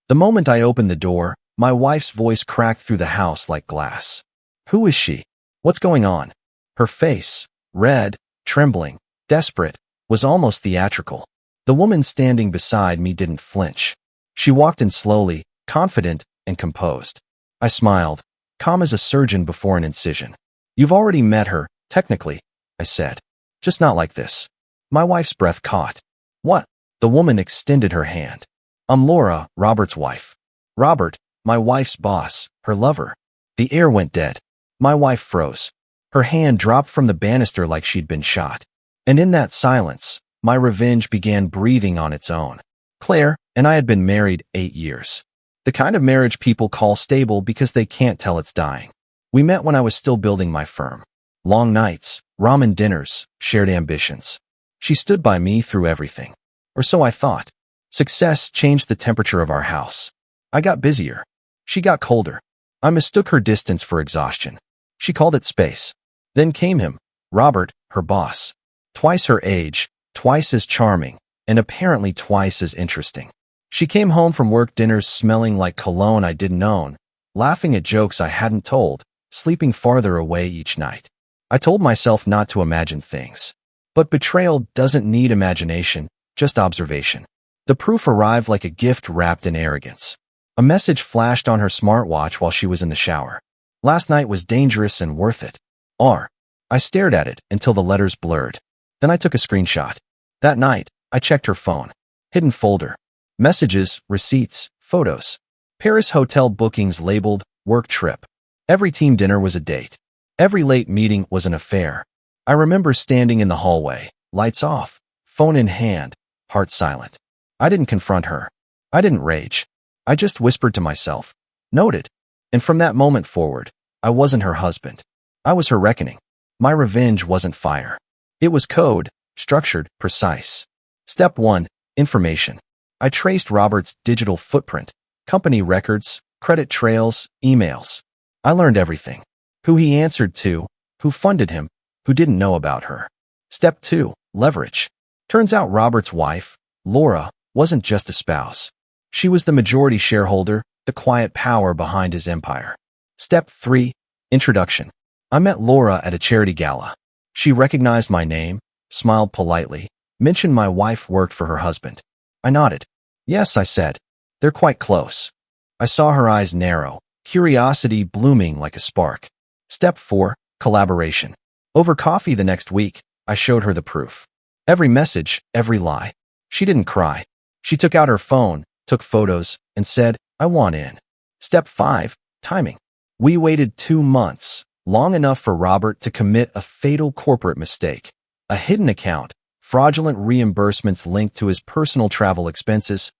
The moment I opened the door, my wife's voice cracked through the house like glass. Who is she? What's going on? Her face, red, trembling, desperate, was almost theatrical. The woman standing beside me didn't flinch. She walked in slowly, confident and composed. I smiled, calm as a surgeon before an incision. You've already met her, technically, I said. Just not like this. My wife's breath caught. What? The woman extended her hand. I'm Laura, Robert's wife. Robert, my wife's boss, her lover. The air went dead. My wife froze. Her hand dropped from the banister like she'd been shot. And in that silence, my revenge began breathing on its own. Claire and I had been married 8 years. The kind of marriage people call stable because they can't tell it's dying. We met when I was still building my firm. Long nights, ramen dinners, shared ambitions. She stood by me through everything. Or so I thought. Success changed the temperature of our house. I got busier. She got colder. I mistook her distance for exhaustion. She called it space. Then came him, Robert, her boss. Twice her age, twice as charming, and apparently twice as interesting. She came home from work dinners smelling like cologne I didn't own, laughing at jokes I hadn't told, sleeping farther away each night. I told myself not to imagine things. But betrayal doesn't need imagination, just observation. The proof arrived like a gift wrapped in arrogance. A message flashed on her smartwatch while she was in the shower. Last night was dangerous and worth it. R. I stared at it until the letters blurred. Then I took a screenshot. That night, I checked her phone. Hidden folder. Messages, receipts, photos. Paris hotel bookings labeled work trip. Every team dinner was a date. Every late meeting was an affair. I remember standing in the hallway, lights off, phone in hand, heart silent. I didn't confront her. I didn't rage. I just whispered to myself, noted. And from that moment forward, I wasn't her husband. I was her reckoning. My revenge wasn't fire. It was code, structured, precise. Step 1, information. I traced Robert's digital footprint, company records, credit trails, emails. I learned everything. Who he answered to, who funded him, who didn't know about her. Step 2, leverage. Turns out Robert's wife, Laura, wasn't just a spouse. She was the majority shareholder, the quiet power behind his empire. Step 3, introduction. I met Laura at a charity gala. She recognized my name, smiled politely, mentioned my wife worked for her husband. I nodded. Yes, I said. They're quite close. I saw her eyes narrow, curiosity blooming like a spark. Step 4, collaboration. Over coffee the next week, I showed her the proof. Every message, every lie. She didn't cry. She took out her phone, took photos, and said, I want in. Step 5, timing. We waited 2 months, long enough for Robert to commit a fatal corporate mistake. A hidden account, fraudulent reimbursements linked to his personal travel expenses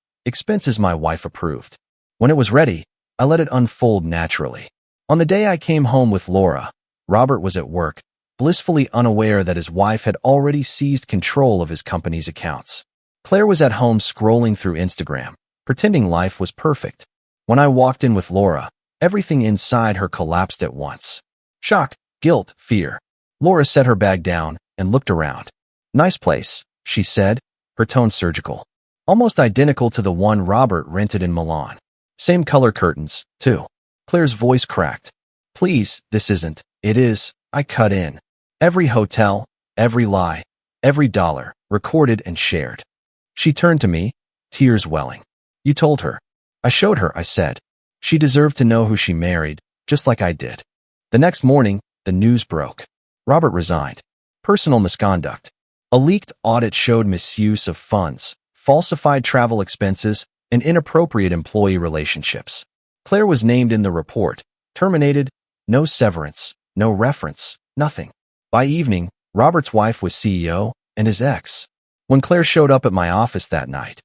my wife approved. When it was ready, I let it unfold naturally. On the day I came home with Laura, Robert was at work, blissfully unaware that his wife had already seized control of his company's accounts. Claire was at home scrolling through Instagram, pretending life was perfect. When I walked in with Laura, everything inside her collapsed at once. Shock, guilt, fear. Laura set her bag down and looked around. Nice place, she said, her tone surgical. Almost identical to the one Robert rented in Milan. Same color curtains, too. Claire's voice cracked. Please, this isn't. It is. I cut in. Every hotel, every lie, every dollar, recorded and shared. She turned to me, tears welling. You told her. I showed her, I said. She deserved to know who she married, just like I did. The next morning, the news broke. Robert resigned. Personal misconduct. A leaked audit showed misuse of funds, falsified travel expenses, and inappropriate employee relationships. Claire was named in the report, terminated, no severance, no reference, nothing. By evening, Robert's wife was CEO, and his ex. When Claire showed up at my office that night,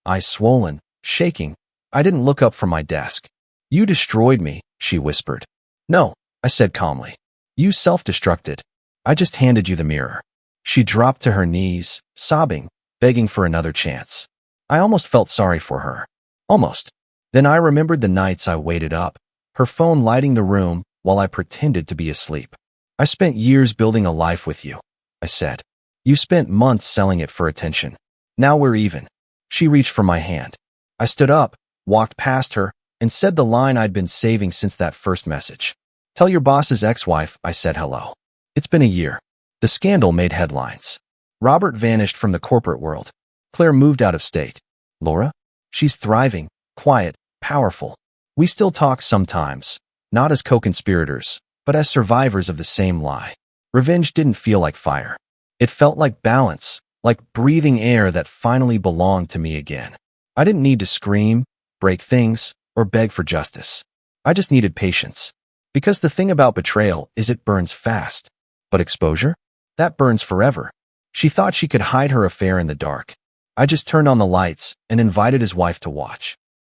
eyes swollen, shaking, I didn't look up from my desk. You destroyed me, she whispered. No, I said calmly. You self-destructed. I just handed you the mirror. She dropped to her knees, sobbing, begging for another chance. I almost felt sorry for her. Almost. Then I remembered the nights I waited up, her phone lighting the room while I pretended to be asleep. I spent years building a life with you, I said. You spent months selling it for attention. Now we're even. She reached for my hand. I stood up, walked past her, and said the line I'd been saving since that first message. "Tell your boss's ex-wife I said hello." It's been a year. The scandal made headlines. Robert vanished from the corporate world. Claire moved out of state. Laura? She's thriving, quiet, powerful. We still talk sometimes, not as co-conspirators, but as survivors of the same lie. Revenge didn't feel like fire. It felt like balance, like breathing air that finally belonged to me again. I didn't need to scream, break things, or beg for justice. I just needed patience. Because the thing about betrayal is it burns fast. But exposure? That burns forever. She thought she could hide her affair in the dark. I just turned on the lights and invited his wife to watch.